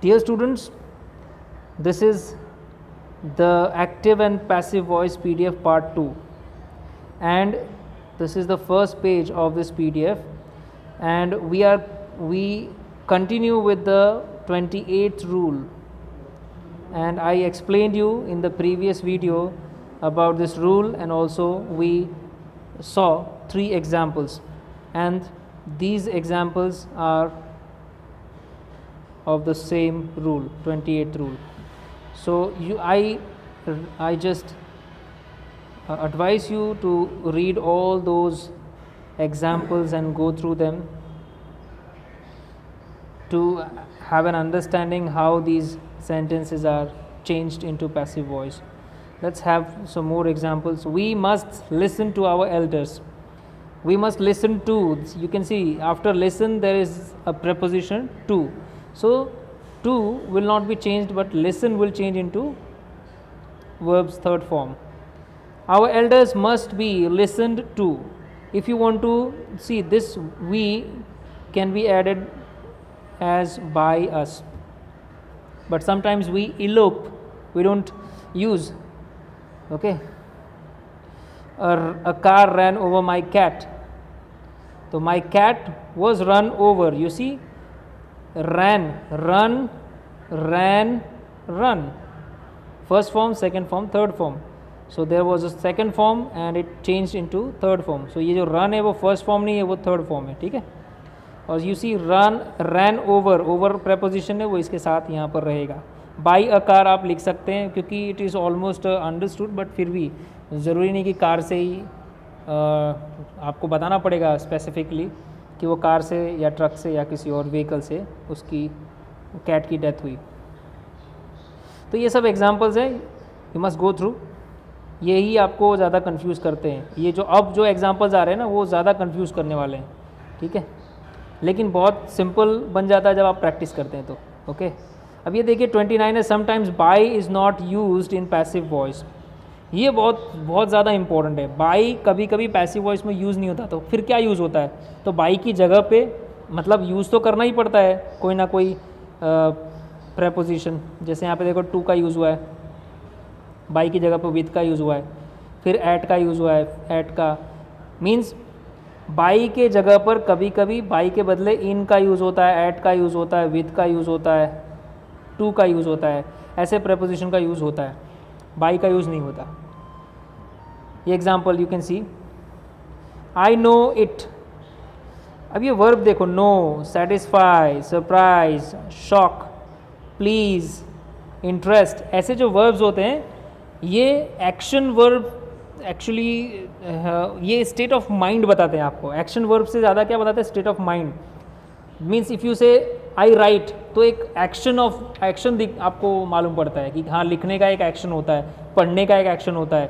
Dear students, this is the active and passive voice PDF part 2, and this is the first page of this PDF, and we continue with the 28th rule, and I explained you in the previous video about this rule, and also we saw 3 examples, and these examples are of the same rule, 28th rule. So I just advise you to read all those examples and go through them to have an understanding how these sentences are changed into passive voice. Let's have some more examples. We must listen to our elders. We must listen to, you can see after listen there is a preposition to. So to will not be changed, but listen will change into verb's third form. Our elders must be listened to. If you want to see this, we can be added as by us, but sometimes we elope, we don't use. Okay, a car ran over my cat. So my cat was run over. You see, ran, run, ran, run. First form, second form, third form. So there was a second form and it changed into third form. So ये जो run है वो first form नहीं है, वो third form है, ठीक है. और you see run, ran over, over preposition है वो इसके साथ यहाँ पर रहेगा. By a car आप लिख सकते हैं क्योंकि it is almost understood, but फिर भी ज़रूरी नहीं कि कार से ही आपको बताना पड़ेगा स्पेसिफिकली कि वो कार से या ट्रक से या किसी और व्हीकल से उसकी कैट की डेथ हुई. तो ये सब एग्जांपल्स हैं, यू मस्ट गो थ्रू. यही आपको ज़्यादा कंफ्यूज करते हैं. ये जो अब जो एग्जांपल्स आ रहे हैं ना वो ज़्यादा कंफ्यूज करने वाले हैं, ठीक है, लेकिन बहुत सिंपल बन जाता है जब आप प्रैक्टिस करते हैं तो. ओके, अब ये देखिए 29 है, sometimes by is not used in passive voice. ये बहुत ज़्यादा इंपॉर्टेंट है. बाई कभी कभी पैसिव वॉइस में यूज़ नहीं होता, तो फिर क्या यूज़ होता है? तो बाई की जगह पे मतलब यूज़ तो करना ही पड़ता है कोई ना कोई प्रेपोजिशन. जैसे यहाँ पे देखो टू का यूज़ हुआ है, बाई की जगह पे विद का यूज़ हुआ है, फिर एट का यूज़ हुआ है. एट का मीन्स बाई के जगह पर कभी कभी बाई के बदले इन का यूज़ होता है, एट का यूज़ होता है, विद का यूज़ होता है, टू का यूज़ होता है. ऐसे प्रेपोजिशन का यूज़ होता है, बाई का यूज़ नहीं होता. ये example you can see, I know it. अब ये वर्ब देखो, know, satisfy, surprise, shock, please, interest, ऐसे जो वर्ब्स होते हैं ये एक्शन वर्ब एक्चुअली ये स्टेट ऑफ माइंड बताते हैं आपको. एक्शन वर्ब से ज़्यादा क्या बताते हैं? State of mind. Means if you से आई राइट, तो एक एक्शन आपको मालूम पड़ता है कि हाँ लिखने का एक एक्शन होता है, पढ़ने का एक एक्शन होता है,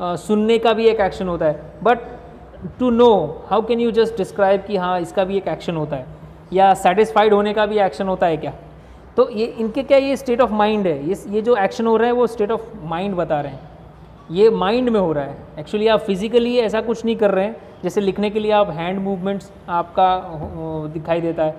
सुनने का भी एक एक्शन होता है. But to know, how can you just describe कि हाँ इसका भी एक एक्शन होता है, या सेटिस्फाइड होने का भी एक्शन होता है क्या? तो ये इनके क्या, ये स्टेट ऑफ माइंड है. ये जो एक्शन हो रहा है वो स्टेट ऑफ माइंड बता रहे हैं. ये माइंड में हो रहा है. एक्चुअली आप फिजिकली ऐसा कुछ नहीं कर रहे हैं. जैसे लिखने के लिए आप हैंड मूवमेंट्स आपका दिखाई देता है,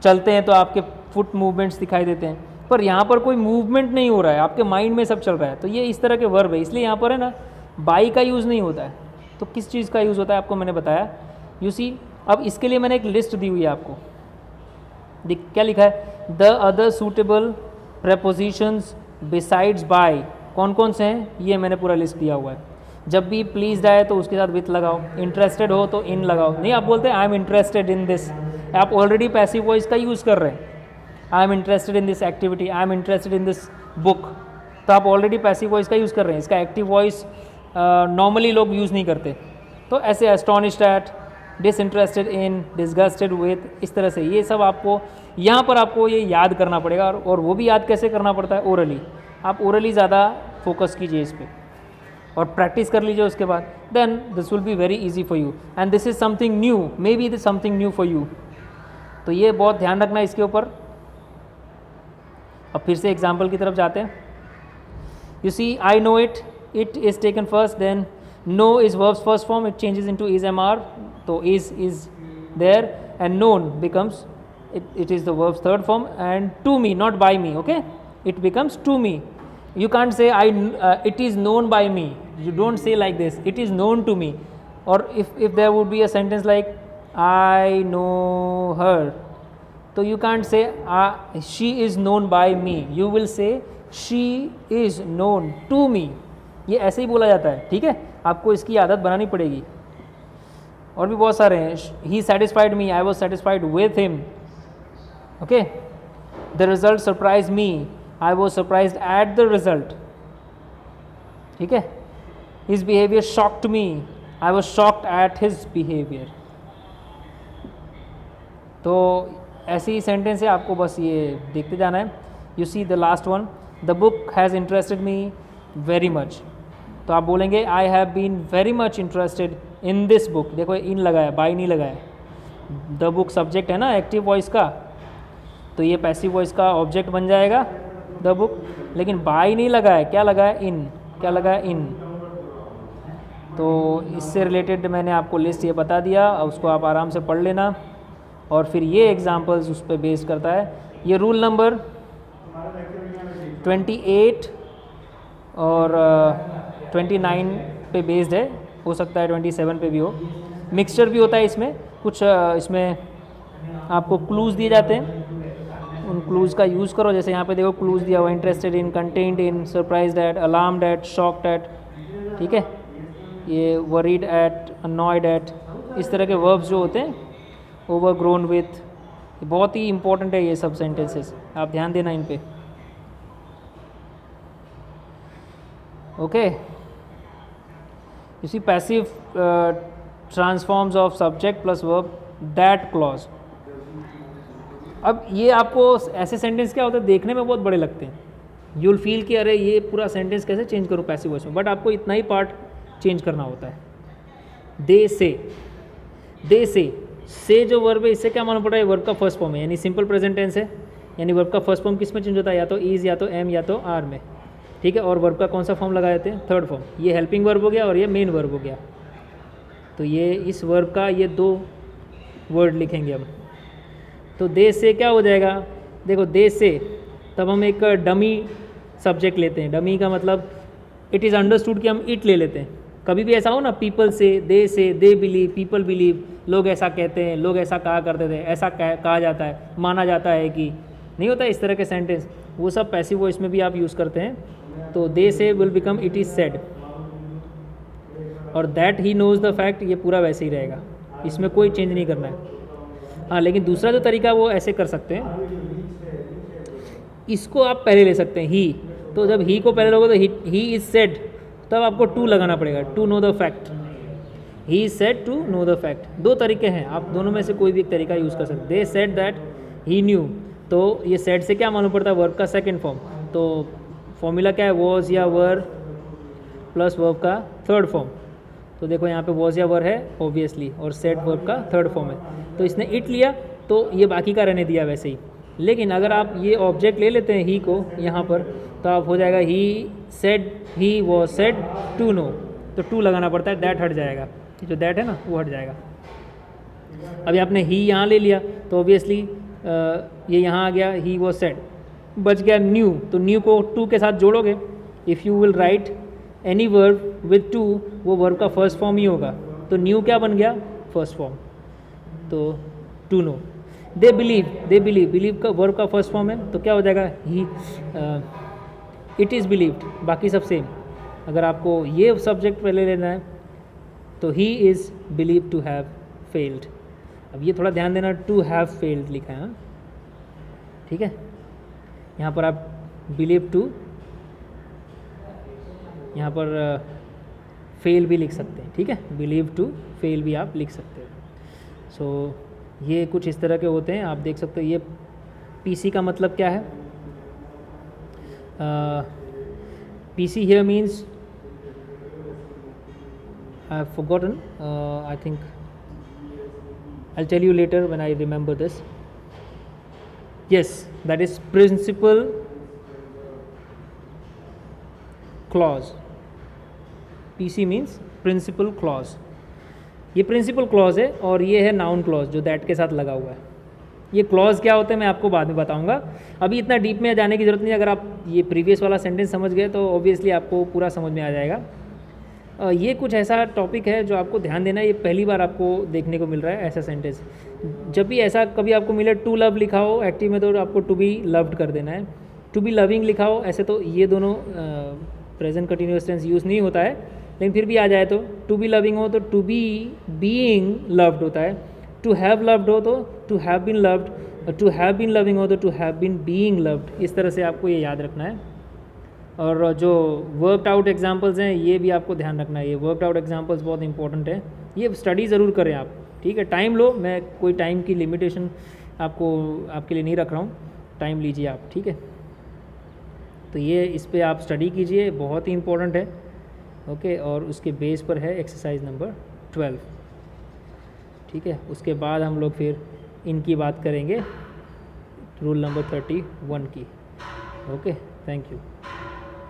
चलते हैं तो आपके फुट मूवमेंट्स दिखाई देते हैं, पर यहाँ पर कोई मूवमेंट नहीं हो रहा है, आपके माइंड में सब चल रहा है. तो ये इस तरह के वर्ब है. इसलिए यहाँ पर है ना बाई का यूज़ नहीं होता है. तो किस चीज़ का यूज़ होता है आपको मैंने बताया. यू सी, अब इसके लिए मैंने एक लिस्ट दी हुई है आपको. क्या लिखा है? The other suitable prepositions besides by. कौन कौन से हैं ये मैंने पूरा लिस्ट दिया हुआ है. जब भी प्लीज़ आए तो उसके साथ विथ लगाओ, इंटरेस्टेड हो तो इन लगाओ. नहीं आप बोलते हैं I am interested in this, आप ऑलरेडी पैसिव वॉइस का यूज़ कर रहे हैं. I am interested in this activity, I am interested in this book, तो आप ऑलरेडी पैसिव वॉइस का यूज़ कर रहे हैं. इसका एक्टिव वॉइस नॉर्मली लोग यूज़ नहीं करते. तो ऐसे astonished at, disinterested in, disgusted with, इस तरह से ये सब आपको यहाँ पर आपको ये याद करना पड़ेगा. और वो भी याद कैसे करना पड़ता है? ओरली. आप ओरली ज़्यादा फोकस कीजिए इस पर और प्रैक्टिस कर लीजिए उसके बाद. Then this will be very easy for you, and this is something new, maybe this something new for you. तो ये बहुत ध्यान रखना है इसके ऊपर. अब फिर से एग्जाम्पल की तरफ जाते हैं. You see, I know it, it is taken first, then know is verb's first form, it changes into is mr, so is there, and known becomes it is the verb's third form, and to me, not by me. Okay, it becomes to me. You can't say it is known by me. You don't say like this, it is known to me. Or if there would be a sentence like I know her, so you can't say she is known by me. You will say she is known to me. ये ऐसे ही बोला जाता है, ठीक है, आपको इसकी आदत बनानी पड़ेगी. और भी बहुत सारे हैं. He satisfied me, I was satisfied with him. Okay, the result surprised me, I was surprised at the result. ठीक है. His behavior shocked me, I was shocked at his behavior. तो ऐसी सेंटेंस है, आपको बस ये देखते जाना है. You see the last one, the book has interested me very much. तो आप बोलेंगे I have been very much interested in this book. देखो इन लगाया, बाई नहीं लगाया. द बुक सब्जेक्ट है ना एक्टिव वॉइस का, तो ये पैसिव वॉइस का ऑब्जेक्ट बन जाएगा द बुक. लेकिन बाई नहीं लगाया, क्या लगाया, इन. क्या लगाया, इन. तो इससे रिलेटेड मैंने आपको लिस्ट ये बता दिया, उसको आप आराम से पढ़ लेना. और फिर ये एग्जाम्पल्स उस पर बेस्ड करता है. ये रूल नंबर 28 और 29 पे बेस्ड है, हो सकता है 27 पे भी हो. मिक्सचर भी होता है इसमें कुछ. इसमें आपको क्लूज़ दिए जाते हैं, उन क्लूज़ का यूज़ करो. जैसे यहाँ पे देखो क्लूज़ दिया हुआ, interested in, content in, surprised at, alarmed at, shocked at. ठीक है, ये वरीड एट, अनॉयड एट, इस तरह के वर्ब्स जो होते हैं, ओवरग्रोन विथ, बहुत ही इंपॉर्टेंट है ये सब सेंटेंसेस, आप ध्यान देना इन पे. Okay, you see passive transforms of subject plus verb, that clause. अब ये आपको ऐसे सेंटेंस क्या होते हैं, देखने में बहुत बड़े लगते हैं. यू विल फील कि अरे ये पूरा सेंटेंस कैसे चेंज करूँ पैसिव वॉइस में, बट आपको इतना ही पार्ट चेंज करना होता है. दे से जो वर्ब है, इससे क्या मालूम पड़ा है, वर्ब का फर्स्ट फॉर्म है, यानी सिंपल प्रेजेंट टेंस है. यानी वर्ब का फर्स्ट फॉर्म किस में चेंज होता है, या तो इज, या तो एम, या तो आर में. ठीक है, और वर्ब का कौन सा फॉर्म लगा देते हैं, थर्ड फॉर्म. ये हेल्पिंग वर्ब हो गया और ये मेन वर्ब हो गया. तो ये इस वर्ब का ये दो वर्ड लिखेंगे हम. तो दे से क्या हो जाएगा, देखो दे से, तब हम एक डमी सब्जेक्ट लेते हैं. डमी का मतलब इट इज़ अंडरस्टूड कि हम इट ले लेते हैं. कभी भी ऐसा हो ना, पीपल से, दे बिलीव, पीपल बिलीव, लोग ऐसा कहते हैं, लोग ऐसा कहा करते थे, ऐसा कहा जाता है, माना जाता है कि, नहीं होता इस तरह के सेंटेंस, वो सब पैसिव वॉइस में भी आप यूज़ करते हैं. तो they say will become it is said, और that he knows the fact, ये पूरा वैसे ही रहेगा, इसमें कोई चेंज नहीं करना है. हाँ, लेकिन दूसरा जो तरीका वो ऐसे कर सकते हैं, इसको आप पहले ले सकते हैं ही. तो जब ही को पहले लोगे तो ही इज़ सेड, तब आपको टू लगाना पड़ेगा, to know the fact. He is said to know the fact. दो तरीके हैं, आप दोनों में से कोई भी एक तरीका यूज़ कर सकते हैं. They said that, he new. तो ये सेड से क्या मालूम पड़ता है, वर्ब का सेकंड फॉर्म. तो फॉर्मूला क्या है, वॉज या वर प्लस वर्ब का थर्ड फॉर्म. तो देखो यहाँ पे वॉज या वर है ऑब्वियसली, और सेड वर्ब का थर्ड फॉर्म है. तो इसने इट लिया, तो ये बाकी का रहने दिया वैसे ही. लेकिन अगर आप ये ऑब्जेक्ट ले लेते हैं ही को यहाँ पर, तो आप हो जाएगा he said, he was said to know. तो टू लगाना पड़ता है, दैट हट जाएगा, जो दैट है ना वो हट जाएगा. अभी आपने ही यहाँ ले लिया, तो ऑब्वियसली ये यहाँ आ गया, ही वॉज सेड, बच गया न्यू. तो न्यू को टू के साथ जोड़ोगे. If you will write any verb with to, वो वर्ब का फर्स्ट फॉर्म ही होगा. तो न्यू क्या बन गया, फर्स्ट फॉर्म. तो टू नो. दे बिलीव का वर्ब का फर्स्ट फॉर्म है, तो क्या हो जाएगा, ही, इट इज़ बिलीव्ड. बाकी सब सेम. अगर आपको ये सब्जेक्ट पहले लेना है, तो he is believe to have failed. अब ये थोड़ा ध्यान देना, टू हैव फेल्ड लिखा है. हाँ, ठीक है. यहाँ पर आप बिलीव टू, यहाँ पर फेल भी लिख सकते हैं. ठीक है, बिलीव टू फेल भी आप लिख सकते हैं. सो ये कुछ इस तरह के होते हैं, आप देख सकते हो. ये पीसी का मतलब क्या है, PC here means, I have forgotten. I think I'll tell you later when I remember this. Yes, that is principal clause. PC means principal clause. ये principal clause है, और ये है noun clause जो that के साथ लगा हुआ है. ये क्लॉज क्या होते हैं मैं आपको बाद में बताऊंगा, अभी इतना डीप में जाने की ज़रूरत नहीं। अगर आप ये प्रीवियस वाला सेंटेंस समझ गए तो ऑब्वियसली आपको पूरा समझ में आ जाएगा। ये कुछ ऐसा टॉपिक है जो आपको ध्यान देना है, ये पहली बार आपको देखने को मिल रहा है ऐसा सेंटेंस। जब भी ऐसा कभी आपको मिले टू लव लिखा हो एक्टिव में तो आपको टू बी लव्ड कर देना है। टू बी लविंग लिखा हो ऐसे तो ये दोनों प्रेजेंट कंटिन्यूअस टेंस यूज़ नहीं होता है, लेकिन फिर भी आ जाए तो टू बी लविंग हो तो टू बी बीइंग लव्ड होता है। टू हैव लव्ड हो तो to have been loved, to have been loving हो तो to have been being loved. इस तरह से आपको ये याद रखना है। और जो वर्कड आउट एग्जांपल्स हैं ये भी आपको ध्यान रखना है, ये वर्कड आउट एग्जांपल्स बहुत इंपॉर्टेंट है, ये स्टडी ज़रूर करें आप, ठीक है। टाइम लो, मैं कोई टाइम की लिमिटेशन आपके लिए नहीं रख रहा हूँ, टाइम लीजिए आप, ठीक है। तो ये इस पे आप स्टडी कीजिए, बहुत ही इंपॉर्टेंट है, ओके। और उसके बेस पर है एक्सरसाइज नंबर 12, ठीक है। उसके बाद हम लोग फिर इनकी बात करेंगे, रूल नंबर 31 की, ओके। Thank you.